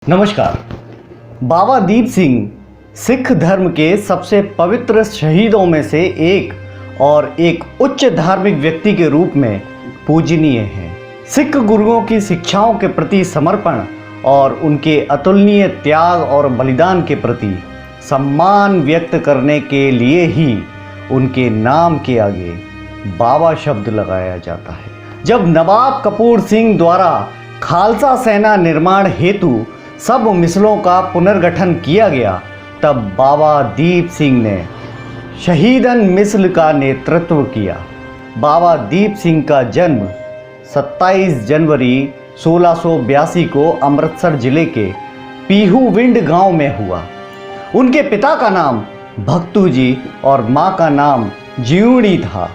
नमस्कार। बाबा दीप सिंह सिख धर्म के सबसे पवित्र शहीदों में से एक और एक उच्च धार्मिक व्यक्ति के रूप में पूजनीय हैं। सिख गुरुओं की शिक्षाओं के प्रति समर्पण और उनके अतुलनीय त्याग और बलिदान के प्रति सम्मान व्यक्त करने के लिए ही उनके नाम के आगे बाबा शब्द लगाया जाता है। जब नवाब कपूर सिंह द्वारा खालसा सेना निर्माण हेतु सब मिसलों का पुनर्गठन किया गया, तब बाबा दीप सिंह ने शहीदन मिसल का नेतृत्व किया। बाबा दीप सिंह का जन्म 27 जनवरी 1682 को अमृतसर जिले के पीहूविंड गांव में हुआ। उनके पिता का नाम भक्तू जी और मां का नाम जीवनी था।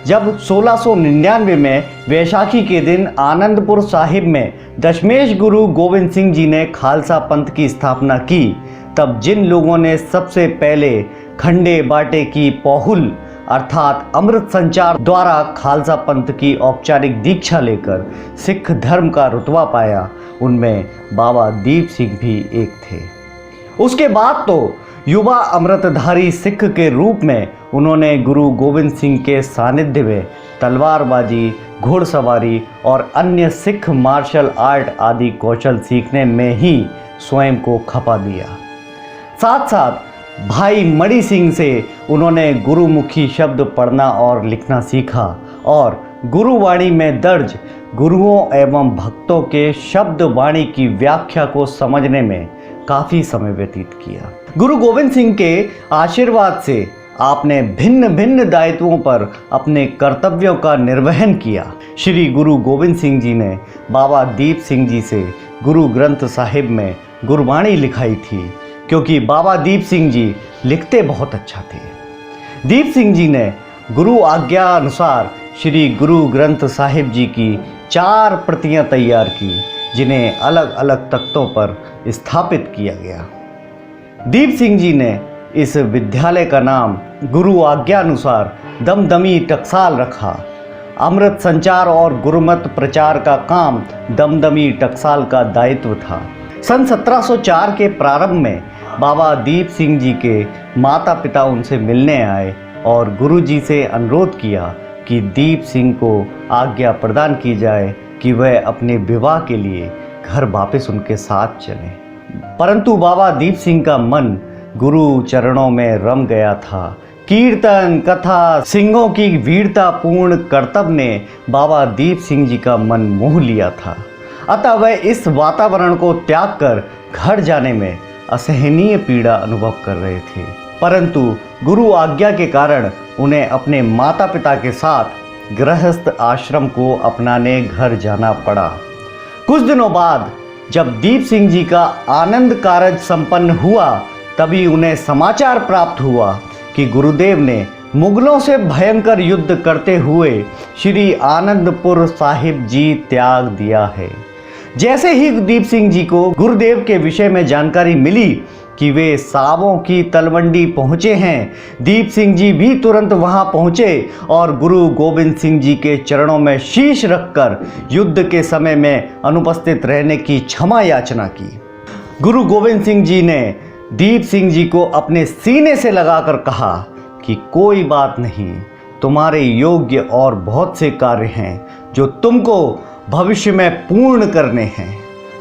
जब 1699 में वैशाखी के दिन आनंदपुर साहिब में दशमेश गुरु गोविंद सिंह जी ने खालसा पंथ की स्थापना की, तब जिन लोगों ने सबसे पहले खंडे बाटे की पहुल अर्थात अमृत संचार द्वारा खालसा पंथ की औपचारिक दीक्षा लेकर सिख धर्म का रुतबा पाया, उनमें बाबा दीप सिंह भी एक थे। उसके बाद तो युवा अमृतधारी सिख के रूप में उन्होंने गुरु गोविंद सिंह के सानिध्य में तलवारबाजी, घुड़सवारी और अन्य सिख मार्शल आर्ट आदि कौशल सीखने में ही स्वयं को खपा दिया। साथ साथ भाई मणि सिंह से उन्होंने गुरुमुखी शब्द पढ़ना और लिखना सीखा और गुरुवाणी में दर्ज गुरुओं एवं भक्तों के शब्द वाणी की व्याख्या को समझने में काफ़ी समय व्यतीत किया। गुरु गोविंद सिंह के आशीर्वाद से आपने भिन्न भिन्न दायित्वों पर अपने कर्तव्यों का निर्वहन किया। श्री गुरु गोविंद सिंह जी ने बाबा दीप सिंह जी से गुरु ग्रंथ साहिब में गुरबाणी लिखाई थी, क्योंकि बाबा दीप सिंह जी लिखते बहुत अच्छा थे। दीप सिंह जी ने गुरु आज्ञा अनुसार श्री गुरु ग्रंथ साहिब जी की 4 प्रतियां तैयार की, जिन्हें अलग अलग तख्तों पर स्थापित किया गया। दीप सिंह जी ने इस विद्यालय का नाम गुरु आज्ञानुसार दमदमी टकसाल रखा। अमृत संचार और गुरुमत प्रचार का काम दमदमी टकसाल का दायित्व था। सन 1704 के प्रारंभ में बाबा दीप सिंह जी के माता पिता उनसे मिलने आए और गुरु जी से अनुरोध किया कि दीप सिंह को आज्ञा प्रदान की जाए कि वह अपने विवाह के लिए घर वापस उनके साथ चलें। परंतु बाबा दीप सिंह का मन गुरु चरणों में रम गया था। कीर्तन, कथा, सिंहों की वीरता पूर्ण कर्तव्य ने बाबा दीप सिंह जी का मन मोह लिया था। अतः वह इस वातावरण को त्याग कर घर जाने में असहनीय पीड़ा अनुभव कर रहे थे। परंतु गुरु आज्ञा के कारण उन्हें अपने माता पिता के साथ गृहस्थ आश्रम को अपनाने घर जाना पड़ा। कुछ दिनों बाद जब दीप सिंह जी का आनंद कारज संपन्न हुआ, तभी उन्हें समाचार प्राप्त हुआ कि गुरुदेव ने मुगलों से भयंकर युद्ध करते हुए श्री आनंदपुर साहिब जी त्याग दिया है। जैसे ही दीप सिंह जी को गुरुदेव के विषय में जानकारी मिली कि वे सावों की तलवंडी पहुंचे हैं, दीप सिंह जी भी तुरंत वहां पहुंचे और गुरु गोविंद सिंह जी के चरणों में शीश रखकर युद्ध के समय में अनुपस्थित रहने की क्षमा याचना की। गुरु गोविंद सिंह जी ने दीप सिंह जी को अपने सीने से लगाकर कहा कि कोई बात नहीं, तुम्हारे योग्य और बहुत से कार्य हैं जो तुमको भविष्य में पूर्ण करने हैं।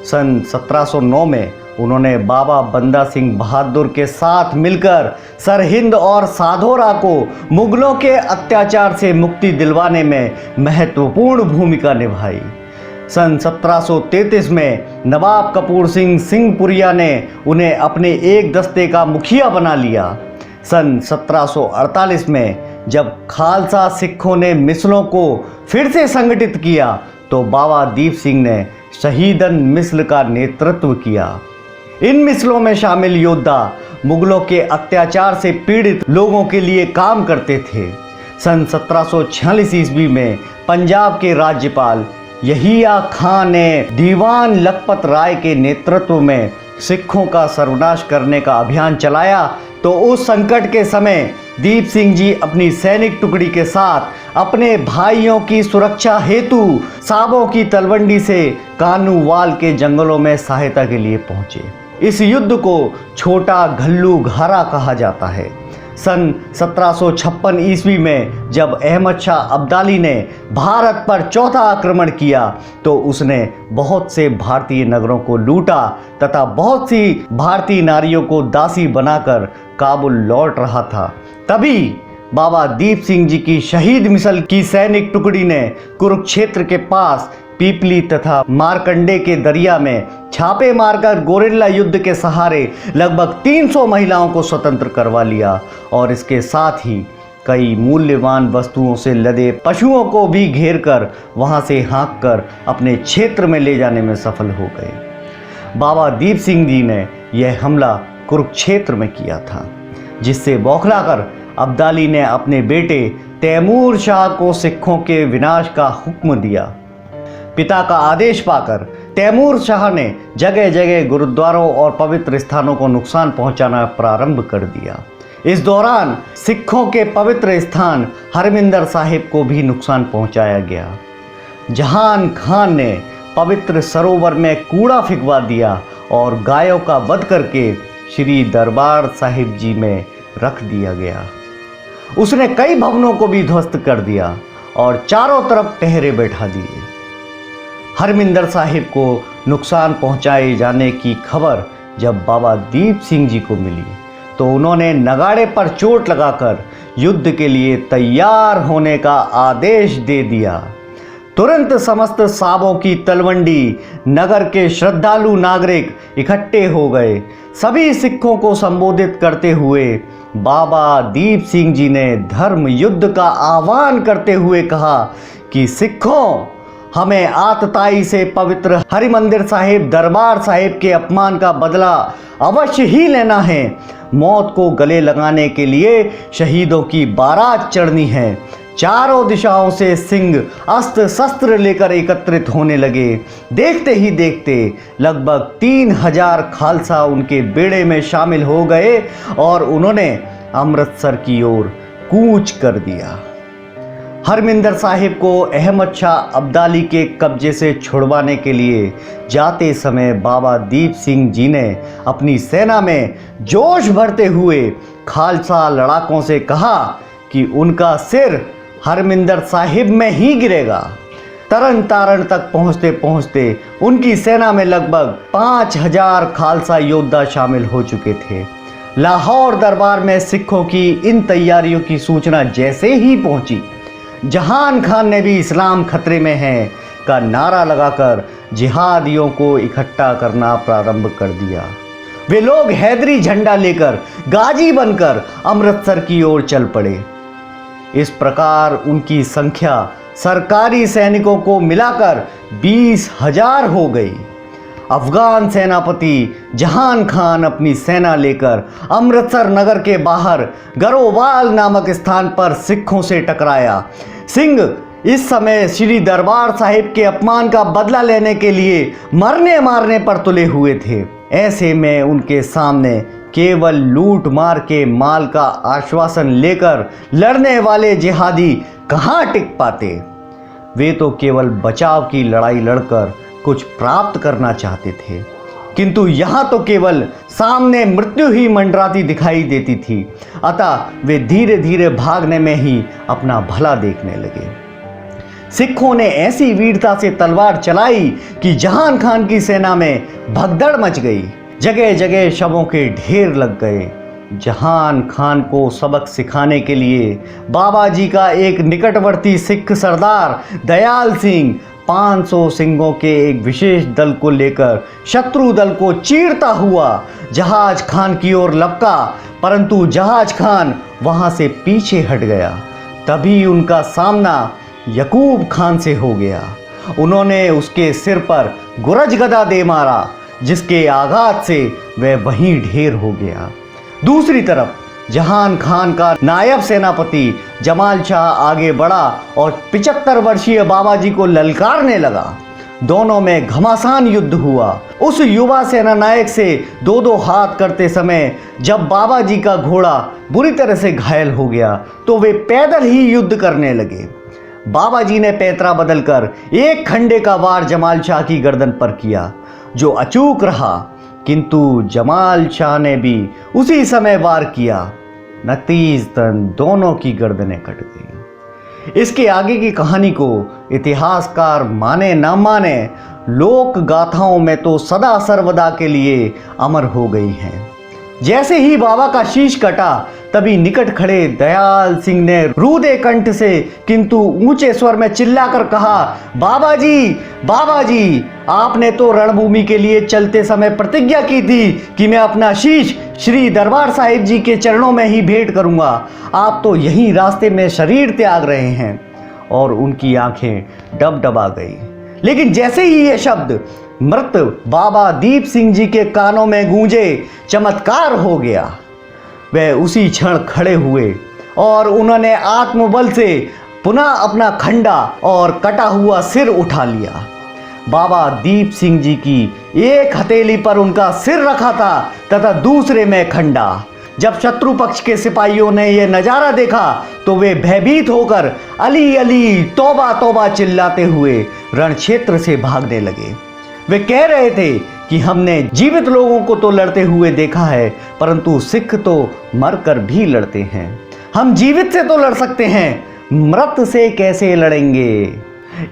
सन 1709 में उन्होंने बाबा बंदा सिंह बहादुर के साथ मिलकर सरहिंद और साधोरा को मुगलों के अत्याचार से मुक्ति दिलवाने में महत्वपूर्ण भूमिका निभाई। सन 1733 में नवाब कपूर सिंह सिंहपुरिया ने उन्हें अपने एक दस्ते का मुखिया बना लिया। सन 1748 में जब खालसा सिखों ने मिसलों को फिर से संगठित किया, तो बाबा दीप सिंह ने शहीदन मिसल का नेतृत्व किया। इन मिसलों में शामिल योद्धा मुगलों के अत्याचार से पीड़ित लोगों के लिए काम करते थे। सन 1746 ईस्वी में पंजाब के राज्यपाल यहिया खान ने दीवान लखपत राय के नेतृत्व में सिखों का सर्वनाश करने का अभियान चलाया, तो उस संकट के समय दीप सिंह जी अपनी सैनिक टुकड़ी के साथ अपने भाइयों की सुरक्षा हेतु साबों की तलवंडी से कानूवाल के जंगलों में सहायता के लिए पहुंचे। इस युद्ध को छोटा घल्लू घारा कहा जाता है। सन 1756 ईस्वी में जब अहमद शाह अब्दाली ने भारत पर चौथा आक्रमण किया तो उसने बहुत से भारतीय नगरों को लूटा तथा बहुत सी भारतीय नारियों को दासी बनाकर काबुल लौट रहा था। तभी बाबा दीप सिंह जी की शहीद मिसल की सैनिक टुकड़ी ने कुरुक्षेत्र के पास पीपली तथा मारकंडे के दरिया में छापे मारकर गोरिल्ला युद्ध के सहारे लगभग 300 महिलाओं को स्वतंत्र करवा लिया और इसके साथ ही कई मूल्यवान वस्तुओं से लदे पशुओं को भी घेर कर वहां से हाँक कर अपने क्षेत्र में ले जाने में सफल हो गए। बाबा दीप सिंह जी ने यह हमला कुरुक्षेत्र में किया था, जिससे बौखलाकर अब्दाली ने अपने बेटे तैमूर शाह को सिखों के विनाश का हुक्म दिया। पिता का आदेश पाकर तैमूर शाह ने जगह जगह गुरुद्वारों और पवित्र स्थानों को नुकसान पहुंचाना प्रारंभ कर दिया। इस दौरान सिखों के पवित्र स्थान हरमिंदर साहिब को भी नुकसान पहुंचाया गया। जहान खान ने पवित्र सरोवर में कूड़ा फिकवा दिया और गायों का वध करके श्री दरबार साहिब जी में रख दिया गया। उसने कई भवनों को भी ध्वस्त कर दिया और चारों तरफ टहरे बैठा दिए। हरमिंदर साहिब को नुकसान पहुंचाए जाने की खबर जब बाबा दीप सिंह जी को मिली तो उन्होंने नगाड़े पर चोट लगाकर युद्ध के लिए तैयार होने का आदेश दे दिया। तुरंत समस्त साबों की तलवंडी नगर के श्रद्धालु नागरिक इकट्ठे हो गए। सभी सिखों को संबोधित करते हुए बाबा दीप सिंह जी ने धर्म युद्ध का आह्वान करते हुए कहा कि सिखों, हमें आतताई से पवित्र हरिमंदिर साहिब दरबार साहिब के अपमान का बदला अवश्य ही लेना है। मौत को गले लगाने के लिए शहीदों की बारात चढ़नी है। चारों दिशाओं से सिंह अस्त्र शस्त्र लेकर एकत्रित होने लगे। देखते ही देखते लगभग 3000 खालसा उनके बेड़े में शामिल हो गए और उन्होंने अमृतसर की ओर कूच कर दिया। हरमिंदर साहिब को अहमद शाह अब्दाली के कब्जे से छुड़वाने के लिए जाते समय बाबा दीप सिंह जी ने अपनी सेना में जोश भरते हुए खालसा लड़ाकों से कहा कि उनका सिर हरमिंदर साहिब में ही गिरेगा। तरन तारण तक पहुंचते पहुंचते उनकी सेना में लगभग 5000 खालसा योद्धा शामिल हो चुके थे। लाहौर दरबार में सिखों की इन तैयारियों की सूचना जैसे ही पहुंची, जहान खान ने भी इस्लाम खतरे में है का नारा लगाकर जिहादियों को इकट्ठा करना प्रारंभ कर दिया। वे लोग हैदरी झंडा लेकर गाजी बनकर अमृतसर की ओर चल पड़े। इस प्रकार उनकी संख्या सरकारी सैनिकों को मिलाकर 20,000 हो गई। अफगान सेनापति जहान खान अपनी सेना लेकर अमृतसर नगर के बाहर गरोवाल नामक स्थान पर सिखों से टकराया। सिंह इस समय श्री दरबार साहिब के अपमान का बदला लेने के लिए मरने मारने पर तुले हुए थे। ऐसे में उनके सामने केवल लूट मार के माल का आश्वासन लेकर लड़ने वाले जिहादी कहाँ टिक पाते। वे तो केवल बचाव की लड़ाई लड़कर कुछ प्राप्त करना चाहते थे, किंतु यहाँ तो केवल सामने मृत्यु ही मंडराती दिखाई देती थी। अतः वे धीरे धीरे भागने में ही अपना भला देखने लगे। सिखों ने ऐसी वीरता से तलवार चलाई कि जहान खान की सेना में भगदड़ मच गई। जगह जगह शवों के ढेर लग गए। जहान खान को सबक सिखाने के लिए बाबा जी का एक निकटवर्ती सिख सरदार दयाल सिंह 500 सिंहों के एक विशेष दल को लेकर शत्रु दल को चीरता हुआ जहाज खान की ओर लपका, परंतु जहाज खान वहां से पीछे हट गया। तभी उनका सामना यकूब खान से हो गया। उन्होंने उसके सिर पर गुरज गदा दे मारा, जिसके आघात से वह वहीं ढेर हो गया। दूसरी तरफ जहान खान का नायब सेनापति जमाल शाह आगे बढ़ा और 75 वर्षीय बाबा जी को ललकारने लगा। दोनों में घमासान युद्ध हुआ। उस युवा सेना नायक से दो दो हाथ करते समय जब बाबा जी का घोड़ा बुरी तरह से घायल हो गया तो वे पैदल ही युद्ध करने लगे। बाबा जी ने पैतरा बदलकर एक खंडे का वार जमाल शाह की गर्दन पर किया, जो अचूक रहा, किंतु जमाल शाह ने भी उसी समय वार किया। नतीजतन दोनों की गर्दनें कट गई। इसके आगे की कहानी को इतिहासकार माने ना माने, लोक गाथाओं में तो सदा सर्वदा के लिए अमर हो गई हैं। जैसे ही बाबा का शीश कटा तभी निकट खड़े दयाल सिंह ने रूदे कंठ से किंतु ऊंचे स्वर में चिल्लाकर कहा, बाबा जी, आपने तो रणभूमि के लिए चलते समय प्रतिज्ञा की थी कि मैं अपना शीश श्री दरबार साहिब जी के चरणों में ही भेंट करूंगा। आप तो यहीं रास्ते में शरीर त्याग रहे हैं। और उनकी आंखें डबडबा गई। लेकिन जैसे ही ये शब्द मृत बाबा दीप सिंह जी के कानों में गूंजे, चमत्कार हो गया। वे उसी क्षण खड़े हुए और उन्होंने आत्मबल से पुनः अपना खंडा और कटा हुआ सिर उठा लिया। बाबा दीप सिंह जी की एक हथेली पर उनका सिर रखा था तथा दूसरे में खंडा। जब शत्रु पक्ष के सिपाहियों ने यह नजारा देखा तो वे भयभीत होकर अली अली तौबा तौबा चिल्लाते हुए रण क्षेत्र से भागने लगे। वे कह रहे थे कि हमने जीवित लोगों को तो लड़ते हुए देखा है, परंतु सिख तो मरकर भी लड़ते हैं। हम जीवित से तो लड़ सकते हैं, मृत से कैसे लड़ेंगे।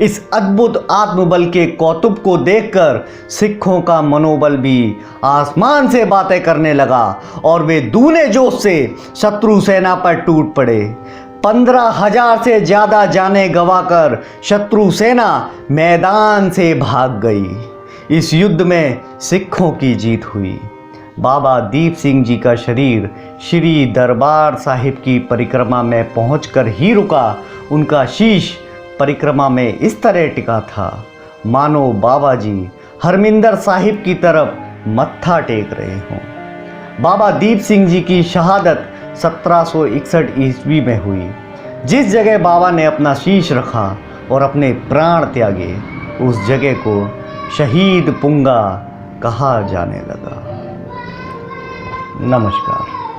इस अद्भुत आत्मबल के कौतुक को देखकर सिखों का मनोबल भी आसमान से बातें करने लगा और वे दूने जोश से शत्रु सेना पर टूट पड़े। 15,000 से ज्यादा जानें गंवाकर शत्रु सेना मैदान से भाग गई। इस युद्ध में सिखों की जीत हुई। बाबा दीप सिंह जी का शरीर श्री दरबार साहिब की परिक्रमा में पहुंचकर ही रुका। उनका शीश परिक्रमा में इस तरह टिका था मानो बाबा जी हरमिंदर साहिब की तरफ मत्था टेक रहे हों। बाबा दीप सिंह जी की शहादत 1761 ईस्वी में हुई। जिस जगह बाबा ने अपना शीश रखा और अपने प्राण त्यागे, उस जगह को शहीद पुंगा कहा जाने लगा। नमस्कार।